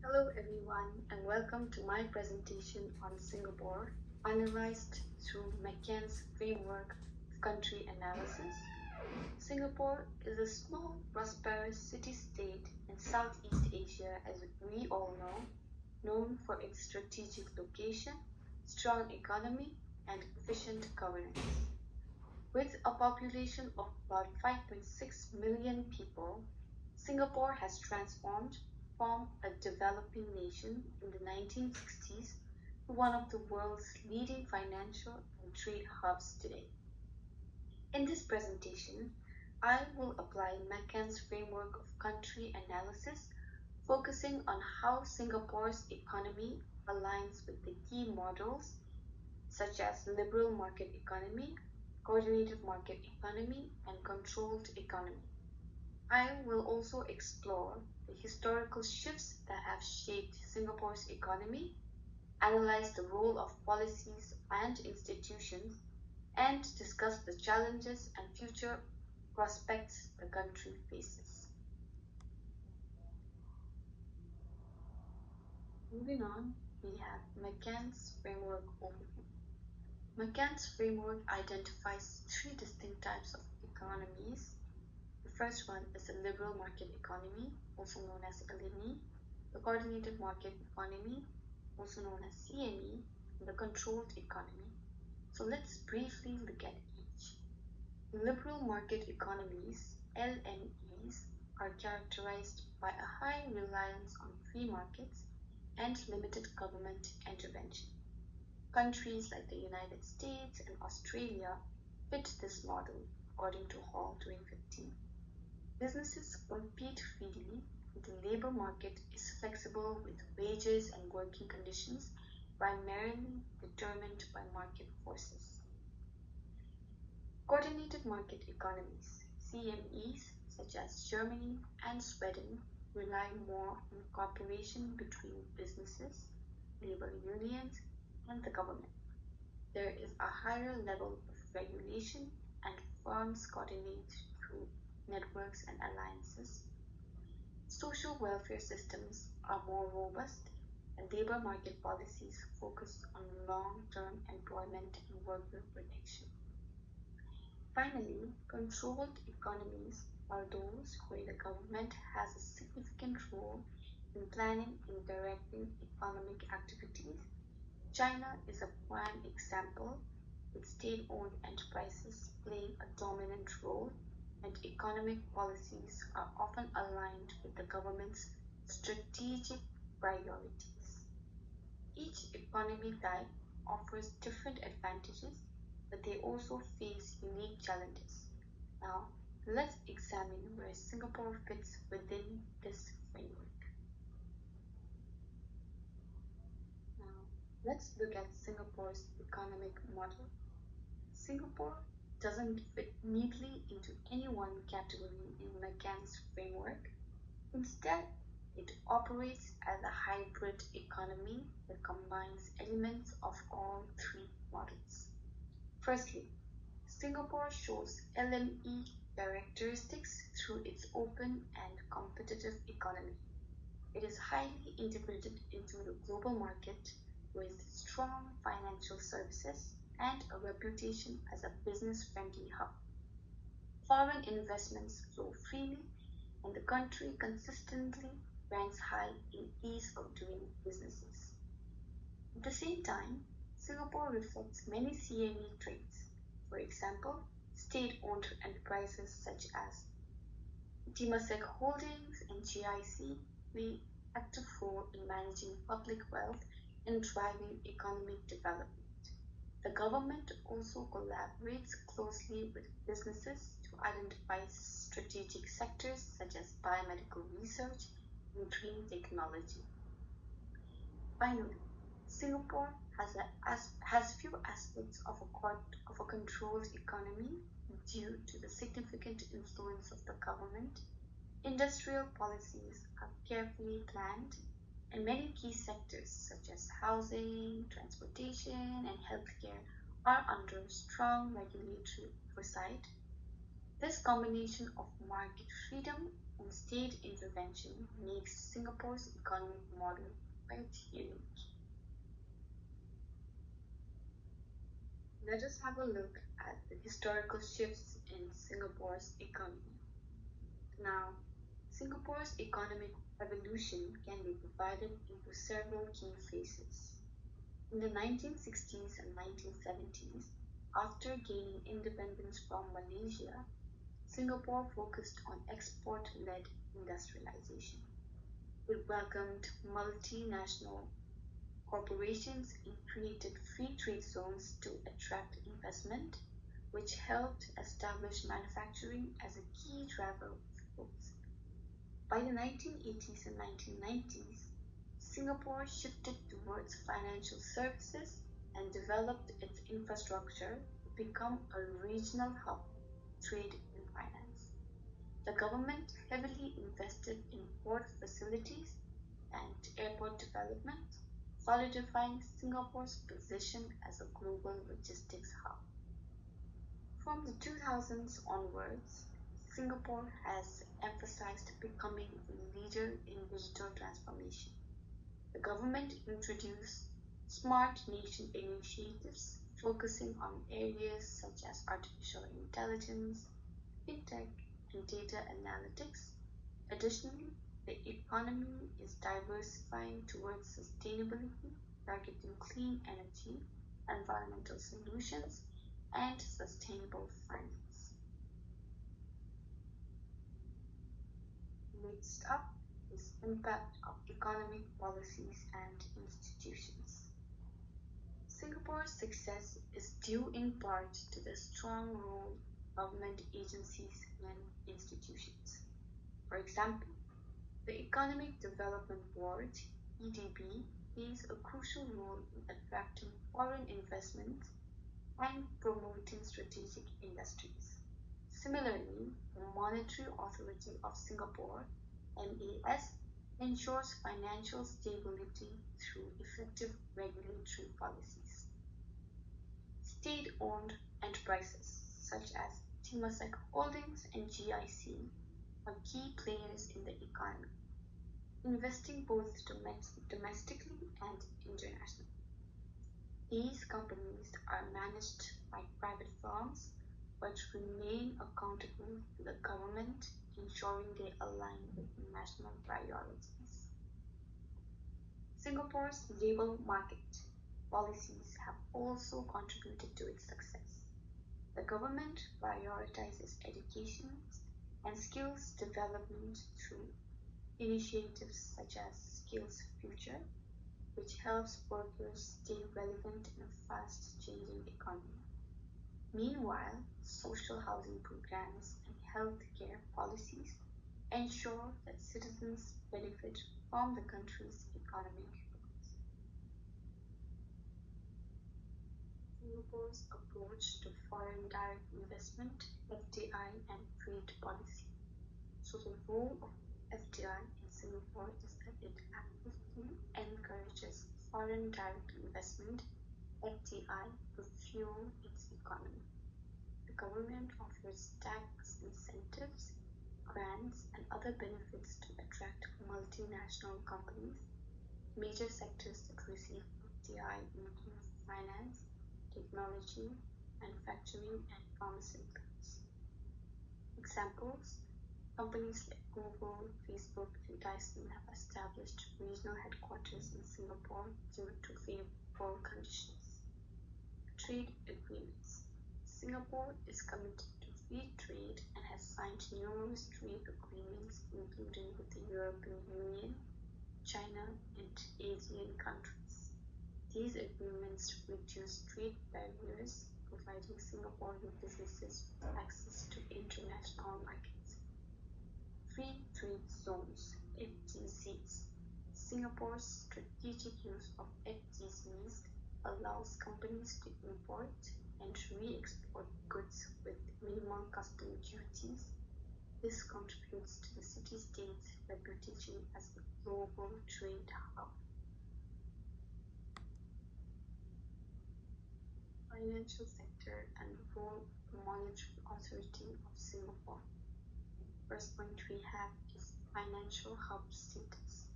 Hello everyone and welcome to my presentation on Singapore, analyzed through McCann's framework of country analysis. Singapore is a small, prosperous city-state in Southeast Asia, as we all know, known for its strategic location, strong economy, and efficient governance. With a population of about 5.6 million people, Singapore has transformed from a developing nation in the 1960s to one of the world's leading financial and trade hubs today. In this presentation, I will apply McCann's framework of country analysis, focusing on how Singapore's economy aligns with the key models such as liberal market economy, coordinated market economy, and controlled economy. I will also explore the historical shifts that have shaped Singapore's economy, analyze the role of policies and institutions, and discuss the challenges and future prospects the country faces. Moving on, we have McCann's framework overview. McCann's framework identifies three distinct types of economies. The first one is the liberal market economy, also known as LME, the coordinated market economy, also known as CME, and the controlled economy. So let's briefly look at each. Liberal market economies, LMEs, are characterized by a high reliance on free markets and limited government intervention. Countries like the United States and Australia fit this model, according to Hall 2015. Businesses compete freely, the labor market is flexible with wages and working conditions primarily determined by market forces. Coordinated market economies, CMEs, such as Germany and Sweden, rely more on cooperation between businesses, labor unions, and the government. There is a higher level of regulation and firms coordinate through networks and alliances. Social welfare systems are more robust and labor market policies focus on long-term employment and worker protection. Finally, controlled economies are those where the government has a significant role in planning and directing economic activities. China is a prime example, with state-owned enterprises playing a dominant role, and economic policies are often aligned with the government's strategic priorities. Each economy type offers different advantages, but they also face unique challenges. Now, let's examine where Singapore fits within this framework. Now, let's look at Singapore's economic model. Singapore doesn't fit neatly into any one category in McCann's framework. Instead, it operates as a hybrid economy that combines elements of all three models. Firstly, Singapore shows LME characteristics through its open and competitive economy. It is highly integrated into the global market with strong financial services and a reputation as a business-friendly hub. Foreign investments flow freely, and the country consistently ranks high in ease of doing businesses. At the same time, Singapore reflects many CME traits. For example, state-owned enterprises such as Temasek Holdings and GIC play active role in managing public wealth and driving economic development. The government also collaborates closely with businesses to identify strategic sectors such as biomedical research and green technology. Finally, Singapore has few aspects of a controlled economy due to the significant influence of the government. Industrial policies are carefully planned, and many key sectors such as housing, transportation, and healthcare are under strong regulatory oversight. This combination of market freedom and state intervention makes Singapore's economic model quite unique. Let us have a look at the historical shifts in Singapore's economy. Now, Singapore's economic evolution can be divided into several key phases. In the 1960s and 1970s, after gaining independence from Malaysia, Singapore focused on export-led industrialization. It welcomed multinational corporations and created free trade zones to attract investment, which helped establish manufacturing as a key driver of growth. By the 1980s and 1990s, Singapore shifted towards financial services and developed its infrastructure to become a regional hub of trade and finance. The government heavily invested in port facilities and airport development, solidifying Singapore's position as a global logistics hub. From the 2000s onwards, Singapore has emphasized becoming a leader in digital transformation. The government introduced Smart Nation initiatives focusing on areas such as artificial intelligence, fintech, and data analytics. Additionally, the economy is diversifying towards sustainability, targeting clean energy, environmental solutions, and sustainable finance. Next up is impact of economic policies and institutions. Singapore's success is due in part to the strong role of government agencies and institutions. For example, the Economic Development Board (EDB) plays a crucial role in attracting foreign investment and promoting strategic industries. Similarly, the Monetary Authority of Singapore (MAS) ensures financial stability through effective regulatory policies. State-owned enterprises such as Temasek Holdings and GIC are key players in the economy, investing both domestically and internationally. These companies are managed by private firms but remain accountable to the government, ensuring they align with national priorities. Singapore's labour market policies have also contributed to its success. The government prioritizes education and skills development through initiatives such as Skills Future, which helps workers stay relevant in a fast-changing economy. Meanwhile, social housing programs and healthcare policies ensure that citizens benefit from the country's economic growth. Singapore's approach to foreign direct investment, FDI, and trade policy. So the role of FDI in Singapore is that it actively encourages foreign direct investment, FDI, to fuel its economy. The government offers tax incentives, grants, and other benefits to attract multinational companies. Major sectors that receive FDI include finance, technology, manufacturing, and pharmaceuticals. Examples: companies like Google, Facebook, and Dyson have established regional headquarters in Singapore due to favorable conditions. Trade agreements. Singapore is committed to free trade and has signed numerous trade agreements, including with the European Union, China, and Asian countries. These agreements reduce trade barriers, providing Singaporean businesses with access to international markets. Free Trade Zones (FTZs). Singapore's strategic use of FTZs allows companies to import and re-export goods with minimal custom duties. This contributes to the city-state's reputation as a global trade hub. Financial sector and the role of the Monetary Authority of Singapore. First point we have is financial hub status.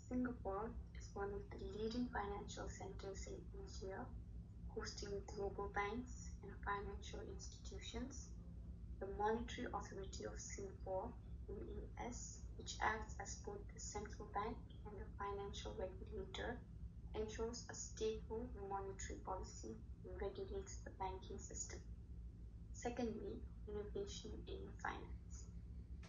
Singapore is one of the leading financial centers in Asia, hosting global banks and financial institutions. The Monetary Authority of Singapore, MAS, which acts as both the central bank and the financial regulator, ensures a stable monetary policy and regulates the banking system. Secondly, innovation in finance.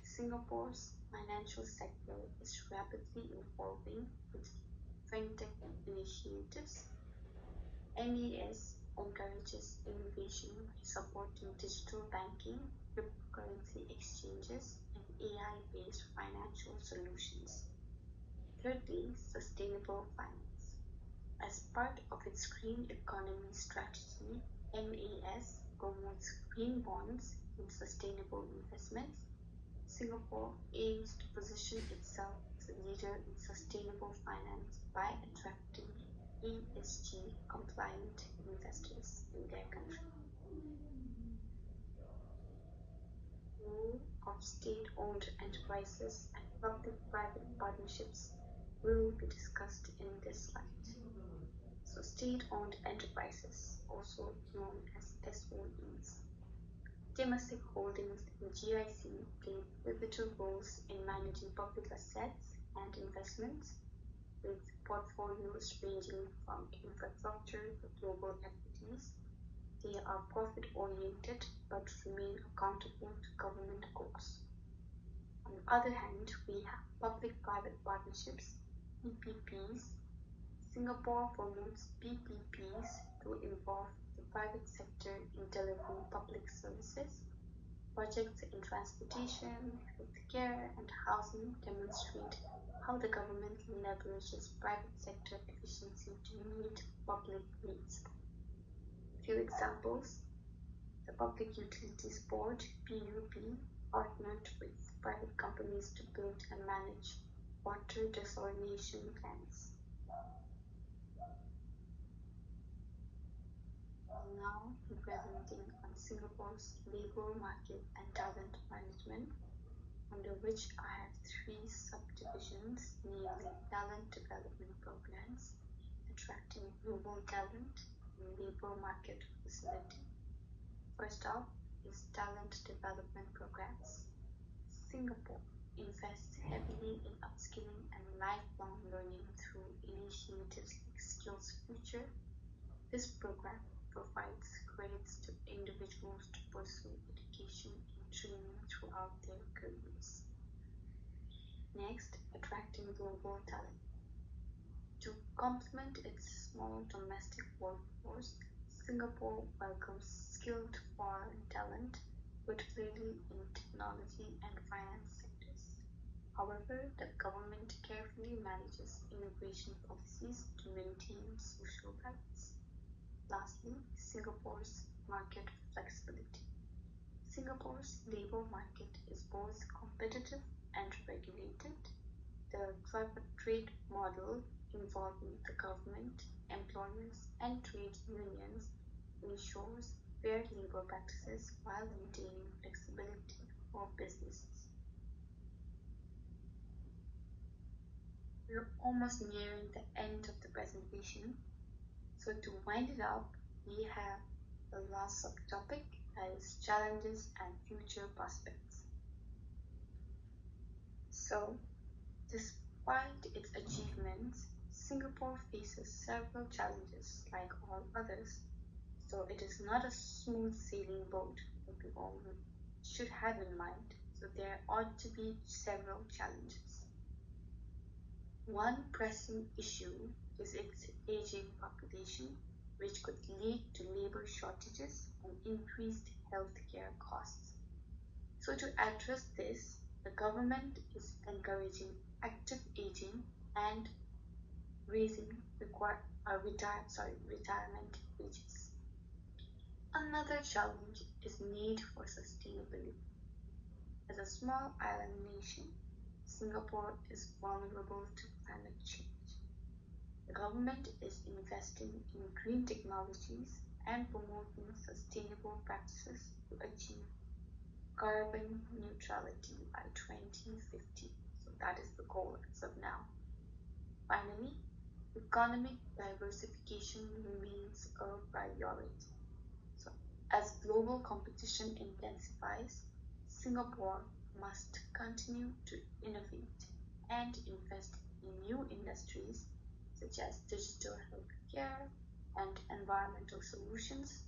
Singapore's financial sector is rapidly evolving with fintech initiatives. MAS encourages innovation by supporting digital banking, cryptocurrency exchanges, and AI-based financial solutions. Thirdly, sustainable finance. As part of its green economy strategy, MAS promotes green bonds and sustainable investments. Singapore aims to position itself as a leader in sustainable finance by attracting ESG compliant investors in their country. Role of state-owned enterprises and public-private partnerships will be discussed in this slide. So state-owned enterprises, also known as SOEs. Temasek Holdings and GIC play pivotal roles in managing public assets and investments, with portfolios ranging from infrastructure to global equities. They are profit-oriented but remain accountable to government goals. On the other hand, we have public-private partnerships, PPPs. Singapore promotes PPPs to involve the private sector in delivering public services. Projects in transportation, healthcare, and housing demonstrate how the government leverages private sector efficiency to meet public needs. A few examples: the Public Utilities Board, PUB, partnered with private companies to build and manage water desalination plants. Now be presenting on Singapore's labour market and talent management, under which I have three subdivisions, namely talent development programs, attracting global talent, and labour market facility. First up is talent development programs. Singapore invests heavily in upskilling and lifelong learning through initiatives like Skills Future. This program provides credits to individuals to pursue education and training throughout their careers. Next, attracting global talent. To complement its small domestic workforce, Singapore welcomes skilled foreign talent, particularly in technology and finance sectors. However, the government carefully manages immigration policies to maintain social rights. Lastly, Singapore's market flexibility. Singapore's labour market is both competitive and regulated. The tripartite model involving the government, employers, and trade unions ensures fair labour practices while maintaining flexibility for businesses. We're almost nearing the end of the presentation. So to wind it up, we have the last subtopic, that is challenges and future prospects. So, despite its achievements, Singapore faces several challenges like all others. So it is not a smooth sailing boat that we all should have in mind. So there ought to be several challenges. One pressing issue is its aging population, which could lead to labor shortages and increased healthcare costs. So to address this, the government is encouraging active aging and raising retirement ages. Another challenge is need for sustainability. As a small island nation, Singapore is vulnerable to climate change. The government is investing in green technologies and promoting sustainable practices to achieve carbon neutrality by 2050. So that is the goal as of now. Finally, economic diversification remains a priority. So, as global competition intensifies, Singapore must continue to innovate and invest in new industries such as digital healthcare and environmental solutions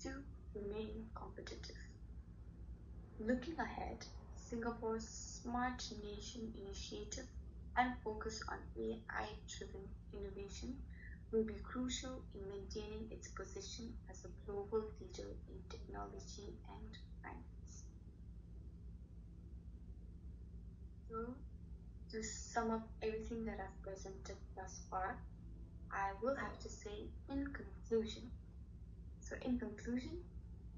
to remain competitive. Looking ahead, Singapore's Smart Nation initiative and focus on AI-driven innovation will be crucial in maintaining its position as a global leader in technology and finance. So, to sum up everything that I've presented thus far, I will have to say in conclusion. So, in conclusion,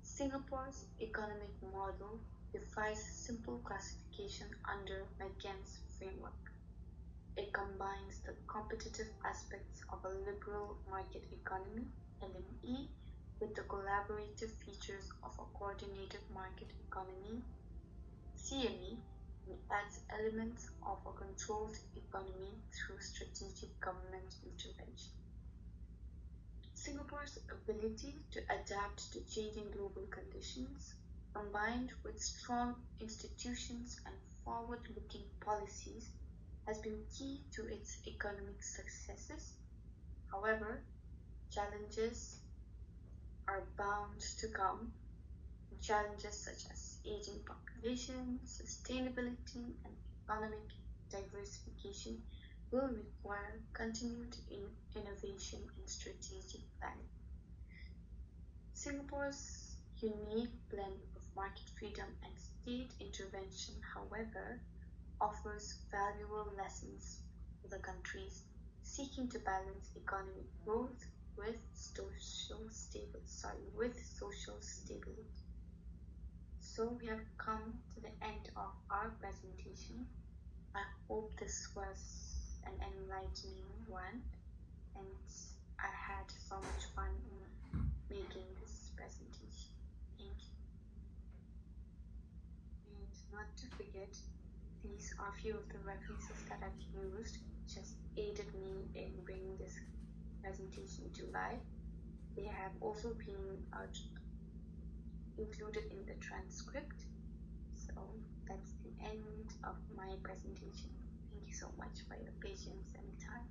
Singapore's economic model defies simple classification under McGann's framework. It combines the competitive aspects of a liberal market economy, LME, with the collaborative features of a coordinated market economy, CME, and adds elements of a controlled economy through strategic government intervention. Singapore's ability to adapt to changing global conditions, combined with strong institutions and forward-looking policies, has been key to its economic successes. However, challenges are bound to come. Challenges such as aging population, sustainability, and economic diversification will require continued innovation and strategic planning. Singapore's unique blend of market freedom and state intervention, however, offers valuable lessons for the countries seeking to balance economic growth with social stability. So we have come to the end of our presentation. I hope this was an enlightening one, and I had so much fun in making this presentation. Thank you. And not to forget, these are a few of the references that I've used, which has aided me in bringing this presentation to life. They have also been included in the transcript. So that's the end of my presentation. Thank you so much for your patience and time.